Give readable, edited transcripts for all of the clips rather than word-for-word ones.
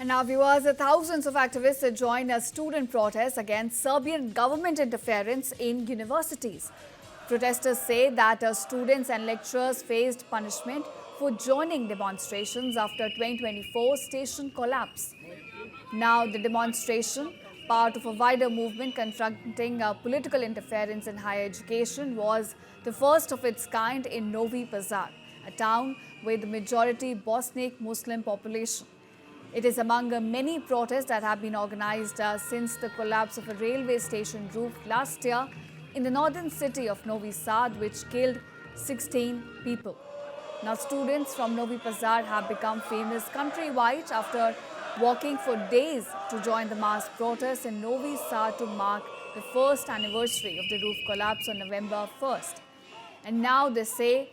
And now, viewers, thousands of activists have joined a student protest against Serbian government interference in universities. Protesters say that students and lecturers faced punishment for joining demonstrations after 2024 station collapse. Now, the demonstration, part of a wider movement confronting political interference in higher education, was the first of its kind in Novi Pazar, a town with the majority Bosniak Muslim population. It is among many protests that have been organized since the collapse of a railway station roof last year in the northern city of Novi Sad, which killed 16 people. Now, students from Novi Pazar have become famous countrywide after walking for days to join the mass protests in Novi Sad to mark the first anniversary of the roof collapse on November 1st. And now they say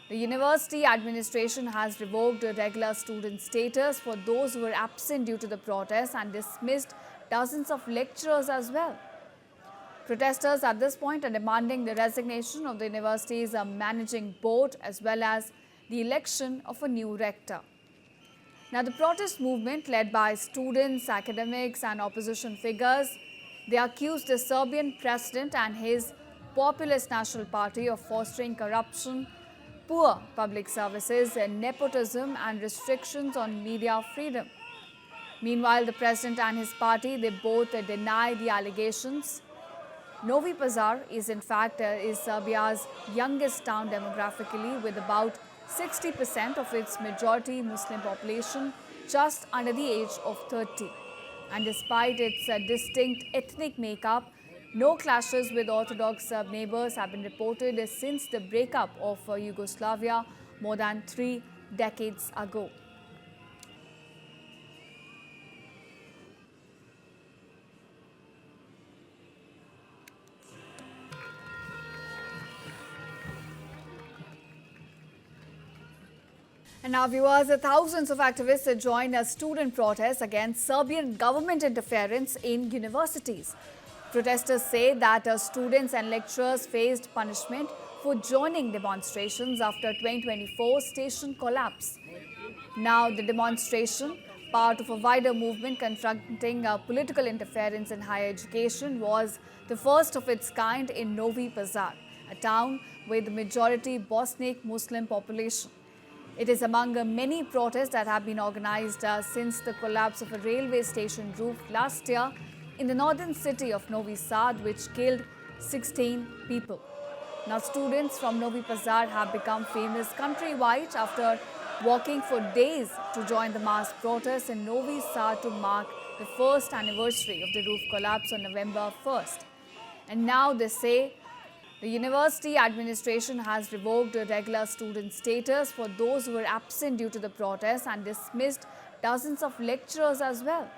the university administration has revoked regular student status for those who were absent due to the protests and dismissed dozens of lecturers as well. Protesters at this point are demanding the resignation of the university's managing board as well as the election of a new rector. Now, the protest movement, led by students, academics and opposition figures, they accused the Serbian president and his Populist National Party of fostering corruption, poor public services, nepotism and restrictions on media freedom. Meanwhile, the president and his party, they both deny the allegations. Novi Pazar is in fact Serbia's youngest town demographically, with about 60% of its majority Muslim population just under the age of 30. And despite its distinct ethnic makeup, no clashes with Orthodox neighbors have been reported since the breakup of Yugoslavia more than 3 decades ago. And now, viewers, thousands of activists have joined a student protest against Serbian government interference in universities. Protesters say that students and lecturers faced punishment for joining demonstrations after 2024 station collapse. Now, the demonstration, part of a wider movement confronting political interference in higher education, was the first of its kind in Novi Pazar, a town with the majority Bosniak Muslim population. It is among many protests that have been organized since the collapse of a railway station roof last year in the northern city of Novi Sad, which killed 16 people. Now, students from Novi Pazar have become famous countrywide after walking for days to join the mass protests in Novi Sad to mark the first anniversary of the roof collapse on November 1st. And now they say the university administration has revoked regular student status for those who were absent due to the protests and dismissed dozens of lecturers as well.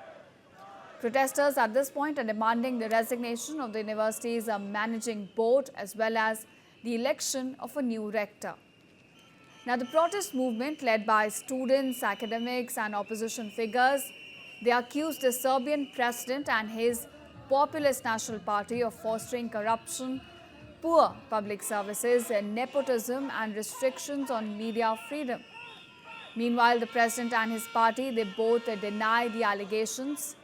Protesters at this point are demanding the resignation of the university's managing board as well as the election of a new rector. Now, the protest movement, led by students, academics and opposition figures, they accused the Serbian president and his Populist National Party of fostering corruption, poor public services, nepotism and restrictions on media freedom. Meanwhile, the president and his party, they both deny the allegations.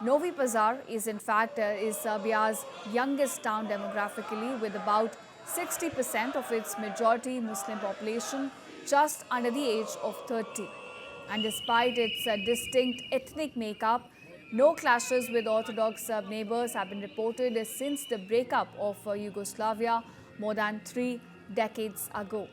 Novi Pazar is in fact Serbia's youngest town demographically, with about 60% of its majority Muslim population just under the age of 30. And despite its distinct ethnic makeup, no clashes with Orthodox neighbors have been reported since the breakup of Yugoslavia more than 3 decades ago.